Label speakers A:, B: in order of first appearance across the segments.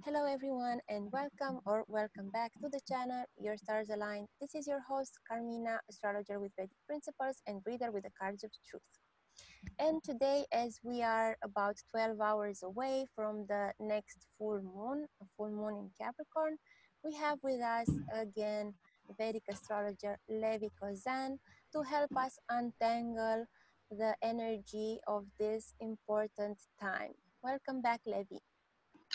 A: Hello everyone and welcome back to the channel Your Stars Align. This is your host Carmina, astrologer with Vedic principles and reader with the cards of truth. And today, as we are about 12 hours away from the next full moon, a full moon in Capricorn, we have with us again Vedic Astrologer Levi Cosijn to help us untangle the energy of this important time. Welcome back, Levi.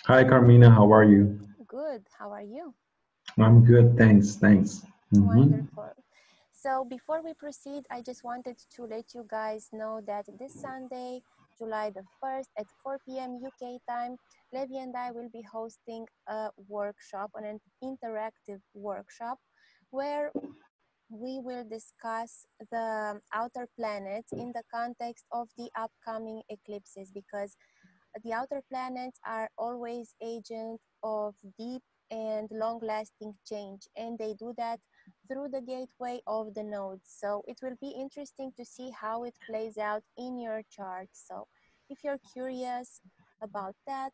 B: Hi, Carmina. How are you?
A: Good. How are you?
B: I'm good. Thanks.
A: Wonderful. So before we proceed, I just wanted to let you guys know that this Sunday, July the 1st at 4 p.m. UK time, Levi and I will be hosting a workshop, an interactive workshop, where we will discuss the outer planets in the context of the upcoming eclipses, because the outer planets are always agents of deep and long-lasting change, and they do that through the gateway of the nodes. So it will be interesting to see how it plays out in your chart. So if you're curious about that,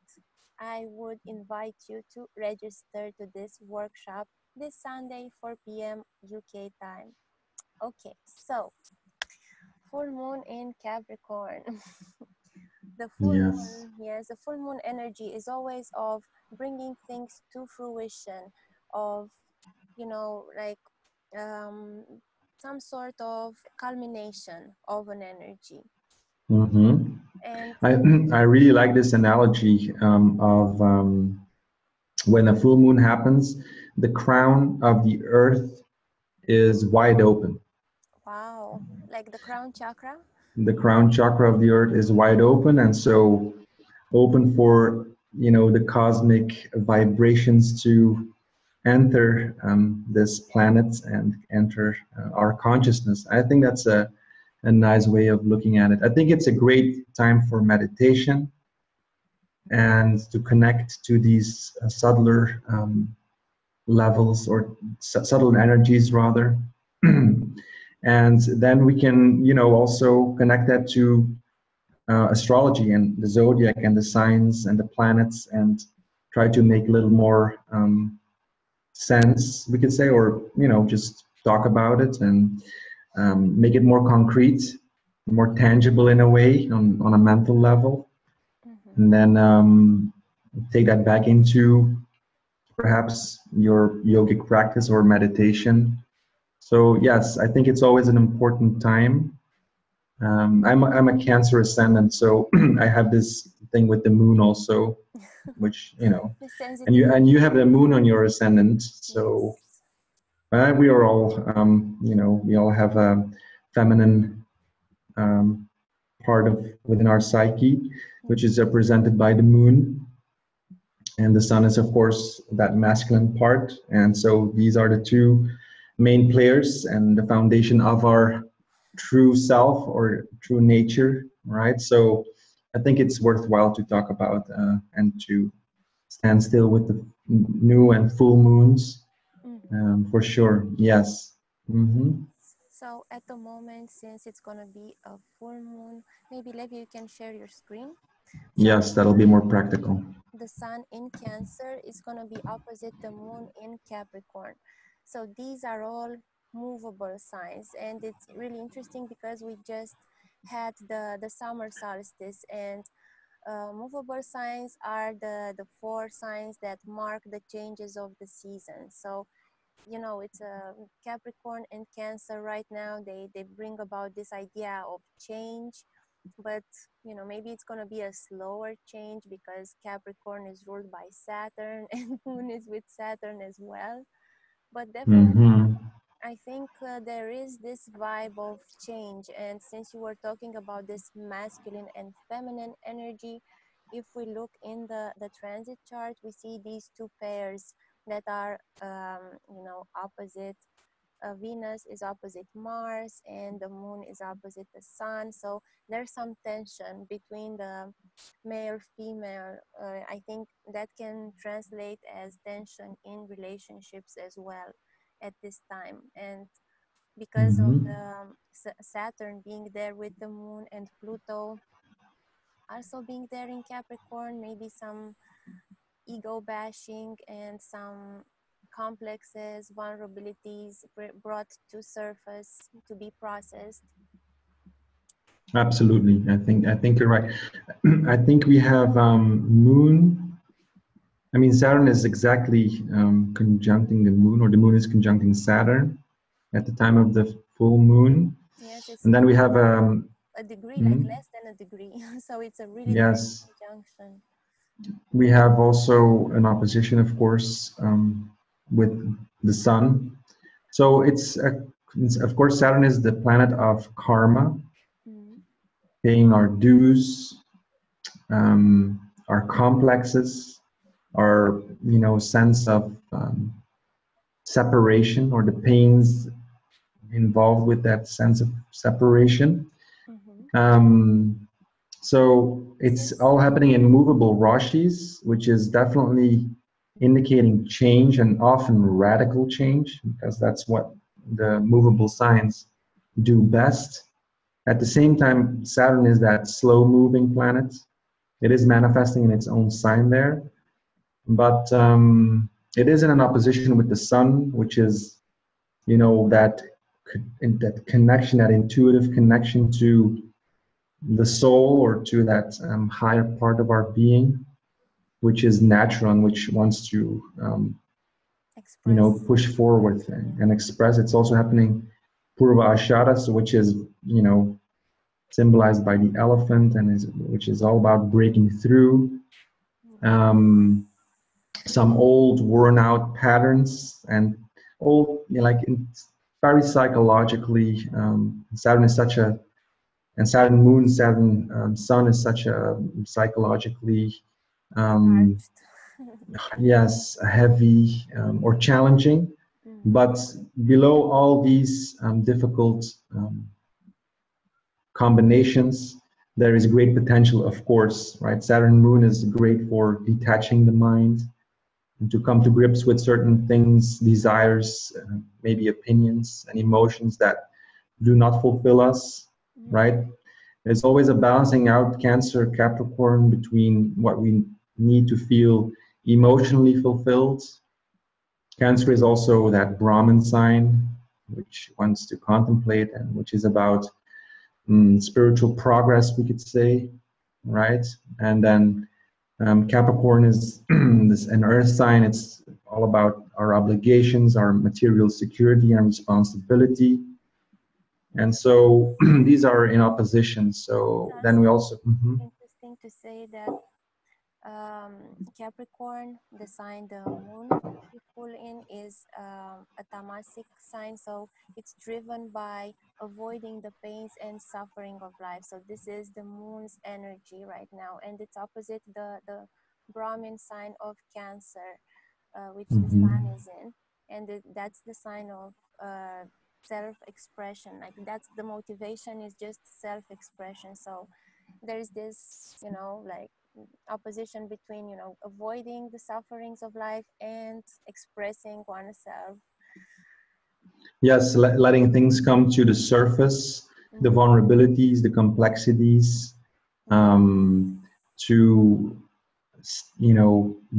A: I would invite you to register to this workshop this Sunday, 4 p.m. UK time. Okay, so full moon in Capricorn. The full
B: Yes.
A: moon, yes, the full moon energy is always of bringing things to fruition, of, like um, some sort of culmination of an energy.
B: Mm-hmm.
A: And
B: I I really like this analogy of when a full moon happens, the crown of the earth is wide open.
A: wow, like the crown chakra.
B: The crown chakra of the earth is wide open, and so open for the cosmic vibrations to enter this planet and enter our consciousness. I think that's a nice way of looking at it. I think it's a great time for meditation and to connect to these subtler levels or subtle energies rather. And then we can, also connect that to astrology and the zodiac and the signs and the planets and try to make a little more sense, we could say, or just talk about it and make it more concrete, more tangible in a way on a mental level, and then take that back into perhaps your yogic practice or meditation. So yes, I think it's always an important time. I'm a Cancer ascendant, so I have this thing with the moon also, which
A: The
B: and you
A: sensitivity.
B: have the moon on your ascendant, so
A: Yes.
B: we are all, we all have a feminine part of within our psyche, which is represented by the moon, and the sun is, of course, that masculine part. And so these are the two main players and the foundation of our true self or true nature, right? So I think it's worthwhile to talk about and to stand still with the new and full moons, for sure. Yes. Mm-hmm.
A: So at the moment, since it's gonna be a full moon, maybe Levi, you can share your screen. So
B: Yes, that'll be more practical.
A: the sun in Cancer is going to be opposite the moon in Capricorn. So these are all movable signs, and it's really interesting because we just had the summer solstice, and movable signs are the four signs that mark the changes of the season. So it's a Capricorn and Cancer right now, they bring about this idea of change, but maybe it's going to be a slower change because Capricorn is ruled by Saturn and moon is with Saturn as well. But definitely,
B: Mm-hmm.
A: I think there is this vibe of change. And since you were talking about this masculine and feminine energy, if we look in the transit chart, we see these two pairs that are opposite. Venus is opposite Mars and the moon is opposite the sun. So there's some tension between the male, female. I think that can translate as tension in relationships as well at this time. And because of
B: Mm-hmm.
A: the Saturn being there with the moon and Pluto also being there in Capricorn, maybe some ego bashing and some complexes, vulnerabilities brought to surface to be processed.
B: Absolutely. I think you're right. I think we have Moon. I mean, Saturn is exactly conjuncting the Moon, or the Moon is conjuncting Saturn at the time of the full moon.
A: Yes, it's
B: And then we have
A: a degree, like less than a degree. So it's a really direct
B: yes,
A: conjunction.
B: we have also an opposition, of course, with the Sun. So of course, Saturn is the planet of karma, paying our dues, our complexes, our sense of separation, or the pains involved with that sense of separation. So it's all happening in movable rashis, which is definitely indicating change, and often radical change, because that's what the movable signs do best. At the same time, Saturn is that slow moving planet. It is manifesting in its own sign there, but it is in an opposition with the Sun, which is, that connection, that intuitive connection to the soul, or to that higher part of our being, which is natural and which wants to push forward and express. It's also happening Purva Ashara, so which is symbolized by the elephant, and which is all about breaking through some old worn out patterns, and old, very psychologically. Saturn is such a and Saturn Moon, Saturn Sun is such a psychologically, yes, heavy or challenging. But below all these difficult combinations, there is great potential, of course, right? Saturn Moon is great for detaching the mind and to come to grips with certain things, desires, maybe opinions and emotions that do not fulfill us, right? There's always a balancing out, Cancer, Capricorn, between what we need to feel emotionally fulfilled. Cancer is also that Brahman sign, which wants to contemplate, and which is about spiritual progress, we could say, right? And then Capricorn is an earth sign. It's all about our obligations, our material security and responsibility. And so these are in opposition. So then we also
A: interesting to say that Capricorn, the sign the moon we pull in, is a tamasic sign, so it's driven by avoiding the pains and suffering of life. So this is the moon's energy right now, and it's opposite the Brahmin sign of Cancer, which the sun is in, and that's the sign of self-expression. Like that's the motivation is just self-expression. So there's this, like opposition between, avoiding the sufferings of life and expressing oneself.
B: Yes, letting things come to the surface, the vulnerabilities, the complexities, to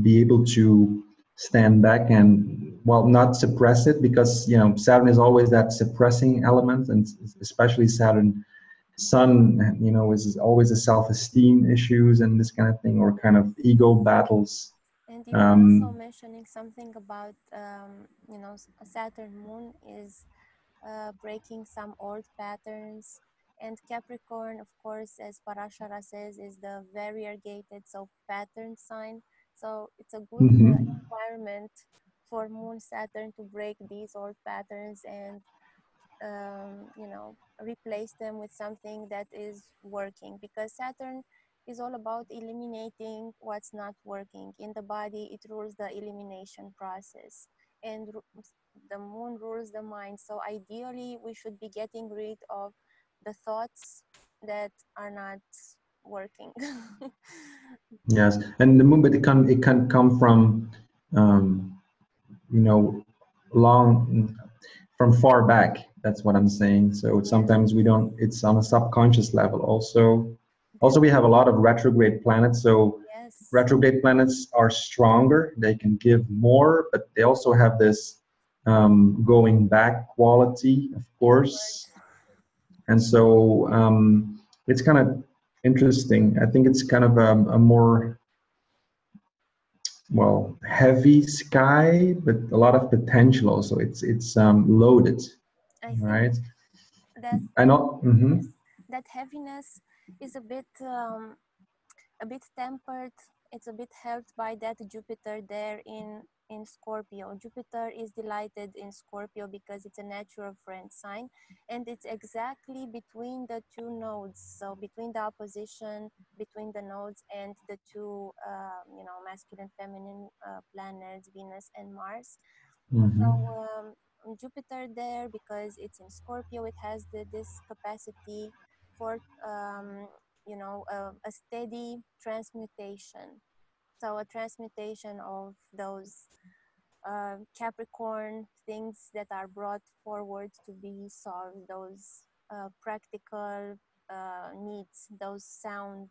B: be able to stand back and, well, not suppress it, because Saturn is always that suppressing element, and especially Saturn Sun, is always a self-esteem issues and this kind of thing, or kind of ego battles.
A: And you were also mentioning something about a Saturn moon is breaking some old patterns. And Capricorn, of course, as Parashara says, is the variegated, so pattern sign. So it's a good environment for Moon Saturn to break these old patterns and, replace them with something that is working. Because Saturn is all about eliminating what's not working. In the body, it rules the elimination process. And the moon rules the mind. So ideally, we should be getting rid of the thoughts that are not working.
B: Yes, and the moon, but it can come from, long, from far back. That's what I'm saying. So sometimes we don't. It's on a subconscious level. Also, we have a lot of retrograde planets. So retrograde planets are stronger. They can give more, but they also have this going back quality, of course. And so it's kind of interesting. I think it's kind of a more, well, heavy sky, but a lot of potential also. It's loaded,
A: I think
B: right?
A: that
B: I know.
A: yes, that heaviness is a bit tempered. It's a bit helped by that Jupiter there in Scorpio. Jupiter is delighted in Scorpio because it's a natural friend sign, and it's exactly between the two nodes. So between the opposition between the nodes and the two, masculine, feminine planets, Venus and Mars. So Jupiter there, because it's in Scorpio, it has this capacity for a steady transmutation. So a transmutation of those Capricorn things that are brought forward to be solved, those practical needs, those sound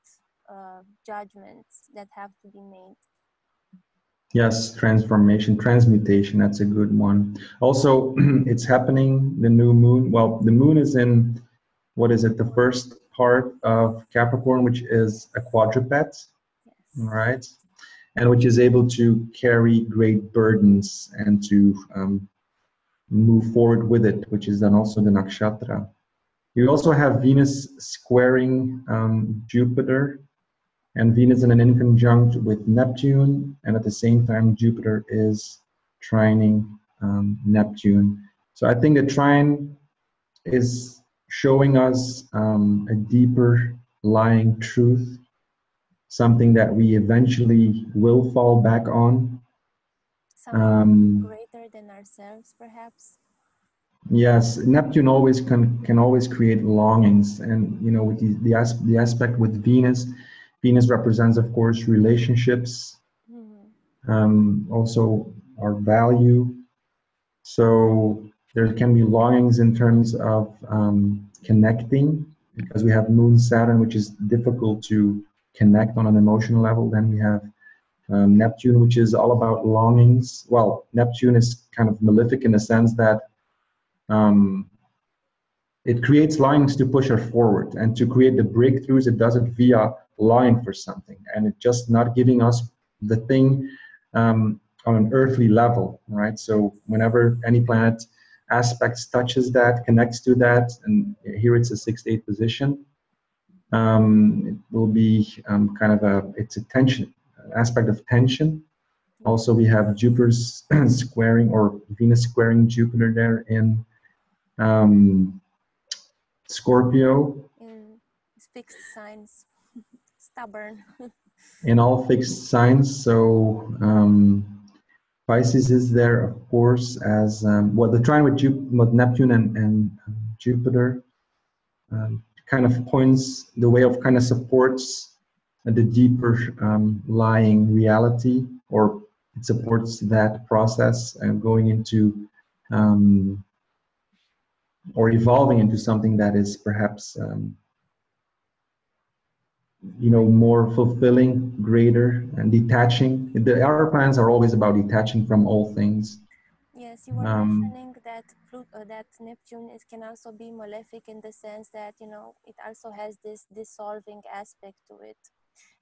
A: judgments that have to be made.
B: Yes, transformation, transmutation, that's a good one. Also, it's happening, the new moon. Well, the moon is in, what is it, the first part of Capricorn, which is a quadruped,
A: Yes.
B: right? And which is able to carry great burdens and to move forward with it, which is then also the nakshatra. You also have Venus squaring Jupiter, and Venus in an inconjunct with Neptune, and at the same time Jupiter is trining Neptune. So I think the trine is showing us a deeper lying truth, something that we eventually will fall back on.
A: Something greater than ourselves, perhaps.
B: Yes, Neptune always can always create longings, and with the aspect with Venus, Venus represents, of course, relationships, also our value. So there can be longings in terms of connecting, because we have Moon Saturn, which is difficult to connect on an emotional level. Then we have Neptune, which is all about longings. Well, Neptune is kind of malefic in the sense that it creates longings to push us forward, and to create the breakthroughs. It does it via longing for something, and it's just not giving us the thing on an earthly level, right? So whenever any planet aspects touches that, connects to that, and here it's a 6th-8th position, it will be kind of it's a tension, aspect of tension. Also, we have Jupiter's squaring, or Venus squaring Jupiter there in Scorpio.
A: In fixed signs, stubborn.
B: In all fixed signs. So Pisces is there, of course, as the trine with Neptune and Jupiter kind of points the way of, kind of supports the deeper lying reality, or it supports that process going into or evolving into something that is perhaps more fulfilling, greater, and detaching. Our plans are always about detaching from all things.
A: Yes, you were mentioning that that Neptune can also be malefic in the sense that it also has this dissolving aspect to it.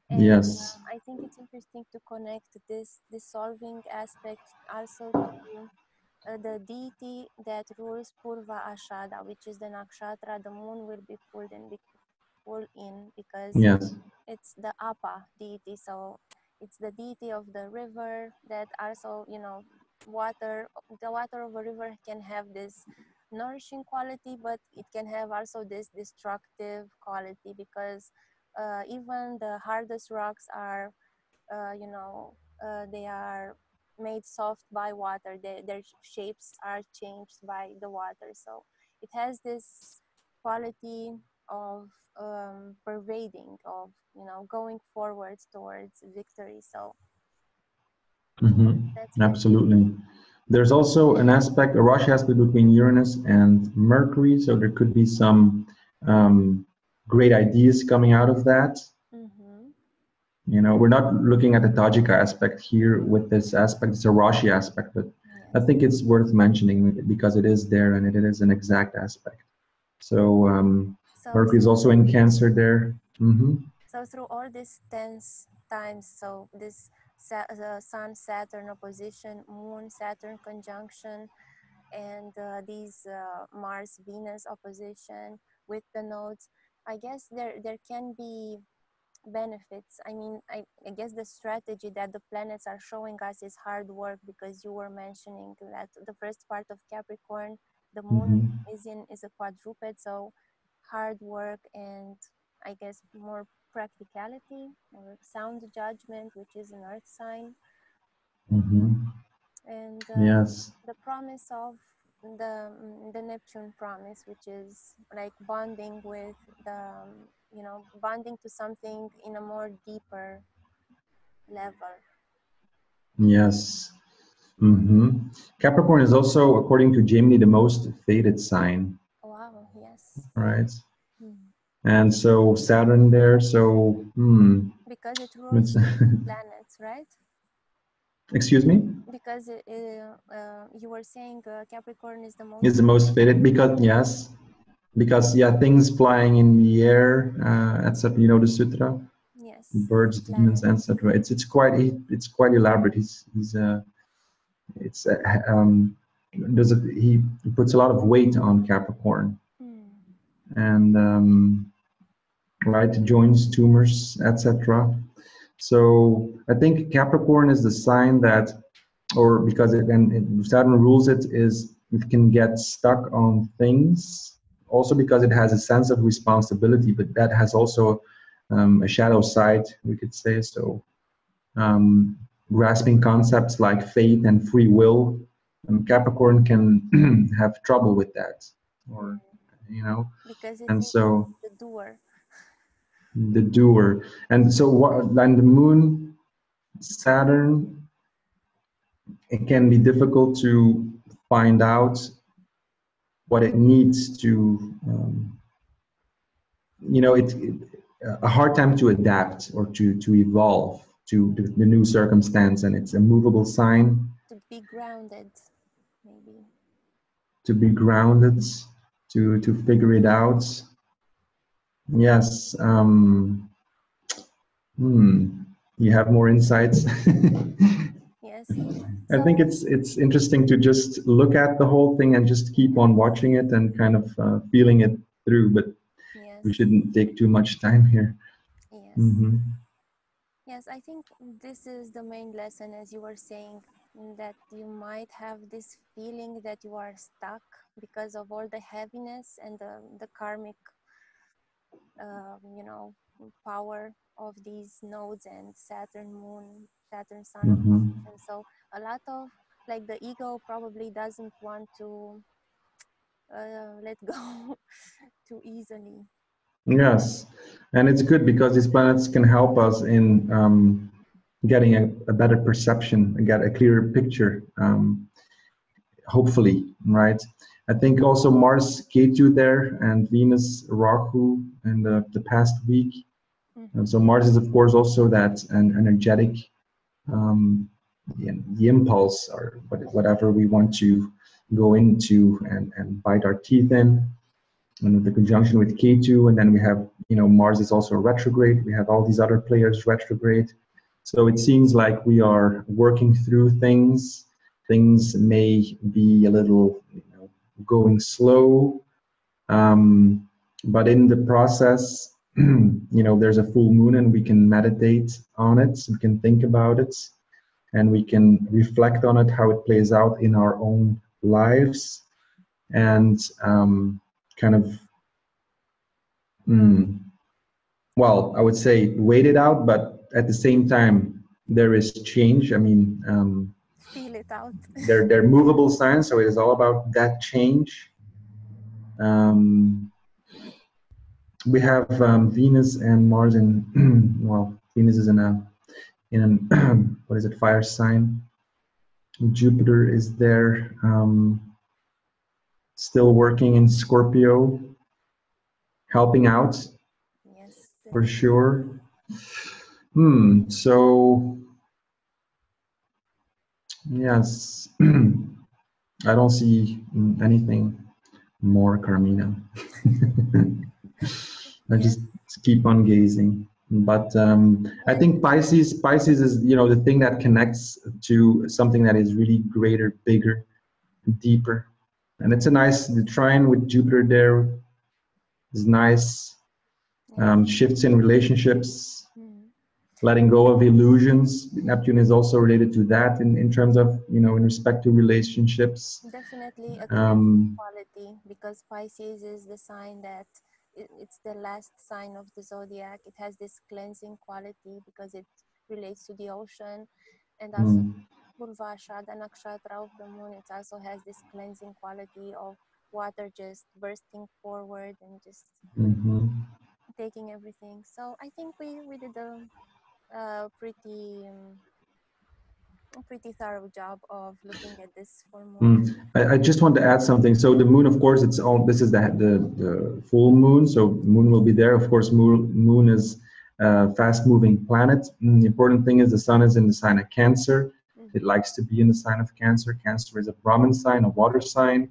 A: And
B: yes.
A: I think it's interesting to connect this dissolving aspect also to the deity that rules Purva Ashada, which is the nakshatra the moon will be pulled in because
B: Yes.
A: it's the Appa deity. So it's the deity of the river that also, the water of a river can have this nourishing quality, but it can have also this destructive quality, because even the hardest rocks are, they are made soft by water. Their shapes are changed by the water. So it has this quality of pervading, of going forward towards victory. So that's
B: Absolutely. There's also an aspect, a rush aspect between Uranus and Mercury, so there could be some great ideas coming out of that. You know, we're not looking at the Tajika aspect here with this aspect. It's a Rashi aspect, but I
A: Yes.
B: think it's worth mentioning because it is there and it is an exact aspect. So
A: So
B: Mercury is also in Cancer there.
A: so through all these tense times, so this Sun Saturn opposition, Moon Saturn conjunction, and these Mars Venus opposition with the nodes, I guess there can be benefits. I mean, I guess the strategy that the planets are showing us is hard work, because you were mentioning that the first part of Capricorn, the moon is a quadruped, so hard work and I guess more practicality or sound judgment, which is an earth sign, and
B: Yes.
A: the promise of the Neptune promise, which is like bonding with the bonding to something in a more deeper level.
B: Yes. Capricorn is also, according to Gemini, the most fated sign,
A: Wow, yes.
B: right?
A: Hmm.
B: And so Saturn there, so
A: Because it rules
B: it's
A: the planets, right?
B: excuse me,
A: Because you were saying Capricorn is the
B: is
A: most.
B: the most fated because yes, because yeah, things flying in the air, etc. You know the sutra,
A: Yes,
B: birds, demons,
A: planets.
B: etc. It's quite elaborate. He's it's does it, he puts a lot of weight on Capricorn
A: Hmm.
B: and right joins tumors, etc. So I think Capricorn is the sign that, or because Saturn rules it, is it can get stuck on things. Also because it has a sense of responsibility, but that has also a shadow side, we could say. So grasping concepts like faith and free will, Capricorn can have trouble with that, or
A: Hmm.
B: you know,
A: Because it
B: and
A: thinks
B: so
A: it's the doer.
B: the doer, and so what? And the Moon, Saturn, it can be difficult to find out what it needs to, a hard time to adapt or to evolve to the new circumstance, and it's a movable sign
A: To be grounded, maybe.
B: to be grounded, to figure it out. Yes. You have more insights.
A: Yes.
B: I think
A: So
B: it's interesting to just look at the whole thing and just keep on watching it and kind of feeling it through. But we
A: yes,
B: shouldn't take too much time here.
A: yes.
B: hmm
A: Yes, I think this is the main lesson, as you were saying, that you might have this feeling that you are stuck because of all the heaviness and the karmic, you know, power of these nodes and Saturn Moon, Saturn Sun
B: hmm
A: opposition. So a lot of like the ego probably doesn't want to let go too easily.
B: Yes, and it's good because these planets can help us in getting a better perception and get a clearer picture. Hopefully, right? I think also Mars, Ketu there, and Venus, Rahu in the past week. And
A: Mm-hmm.
B: so Mars is, of course, also that an energetic, um, the impulse or whatever we want to go into and bite our teeth in. And the conjunction with Ketu, and then we have, Mars is also retrograde. We have all these other players retrograde. So it seems like we are working through things. Things may be a little, going slow, but in the process, there's a full moon, and we can meditate on it. We can think about it, and we can reflect on it, how it plays out in our own lives, and kind of well, I would say wait it out, but at the same time, there is change. I mean,
A: Feel it out.
B: they're movable signs, so it is all about that change. Um, we have Venus and Mars in well, Venus is in an what is it, fire sign. Jupiter is there, still working in Scorpio, helping out
A: Yes,
B: for sure. So yes, I don't see anything more, Carmina. I
A: Yes.
B: just keep on gazing. But I
A: Well,
B: think Pisces is, you know, the thing that connects to something that is really greater, bigger, deeper. And it's a nice, the trine with Jupiter there is nice.
A: yes.
B: Shifts in relationships,
A: Mm.
B: letting go of illusions. Neptune is also related to that in terms of, you know, in respect to relationships.
A: Definitely a cleansing
B: Um,
A: quality, because Pisces is the sign that it's the last sign of the zodiac. It has this cleansing quality because it relates to the ocean, and also
B: mm,
A: Purvasha, the nakshatra of the moon. It also has this cleansing quality of water just bursting forward and just
B: mhm.
A: taking everything. So I think we did a pretty thorough job of looking at this full moon.
B: I just want to add something. So the moon, of course, it's all. This is the full moon. So moon will be there. Of course, moon is a fast-moving planet. The important thing is the sun is in the sign of Cancer. It
A: Mm-hmm.
B: likes to be in the sign of Cancer. Cancer is a Brahman sign, a water sign.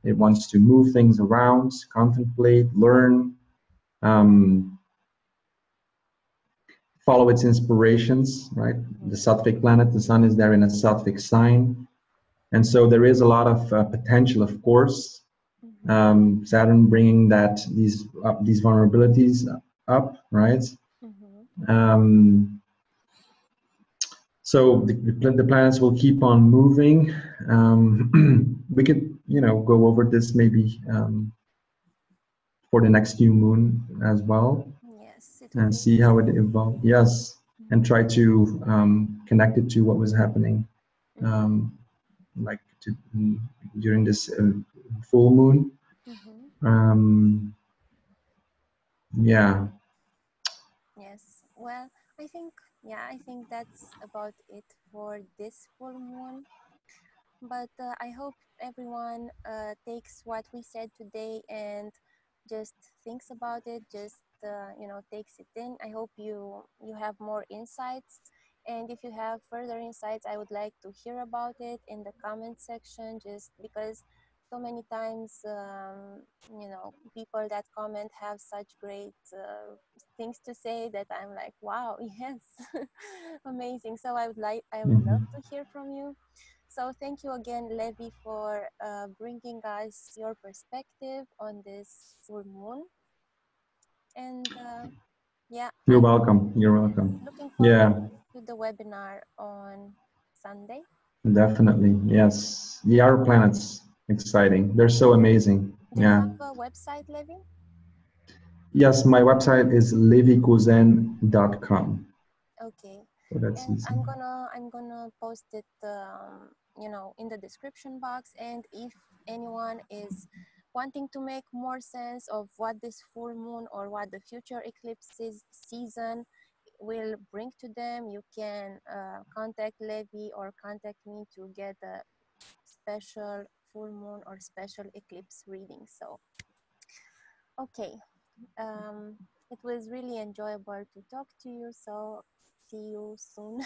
B: It wants to move things around, contemplate, learn, um, follow its inspirations. Right. The
A: Mm-hmm.
B: Sattvic planet, the sun is there in a Sattvic sign. And so there is a lot of potential, of course.
A: Mm-hmm.
B: Saturn bringing these vulnerabilities up, right?
A: Mm-hmm.
B: Um, so the planets will keep on moving. We could, you know, go over this maybe for the next new moon as well,
A: Yes, it would
B: and
A: be
B: see how it
A: interesting.
B: evolves. Yes, and
A: Mm-hmm.
B: try to connect it to what was happening,
A: Mm-hmm.
B: like during this full moon.
A: Mm-hmm.
B: Um, yeah,
A: Yes. Well, I think that's about it for this full moon. But I hope everyone takes what we said today and just thinks about it, just takes it in. I hope you have more insights, and if you have further insights, I would like to hear about it in the comment section, just because so many times people that comment have such great things to say that I'm like, wow, yes, amazing. So I would love
B: mhm.
A: to hear from you. So thank you again, Levi, for bringing us your perspective on this full moon. And yeah,
B: You're welcome. You're welcome.
A: looking forward
B: Yeah,
A: to the webinar on Sunday.
B: definitely. Yes, the outer planets, exciting. They're so amazing.
A: Do you
B: Yeah.
A: have a website, Levi?
B: Yes, my website is levicousin.com.
A: Okay,
B: So that's
A: and
B: easy.
A: I'm gonna post it, in the description box. And if anyone is wanting to make more sense of what this full moon or what the future eclipses season will bring to them, you can contact Levi or contact me to get a special full moon or special eclipse reading. So, okay. It was really enjoyable to talk to you. So see you soon.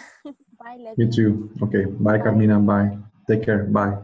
A: Bye,
B: You
A: Levi.
B: too. Okay. Bye,
A: Bye.
B: Carmina. Bye. Take care. Bye.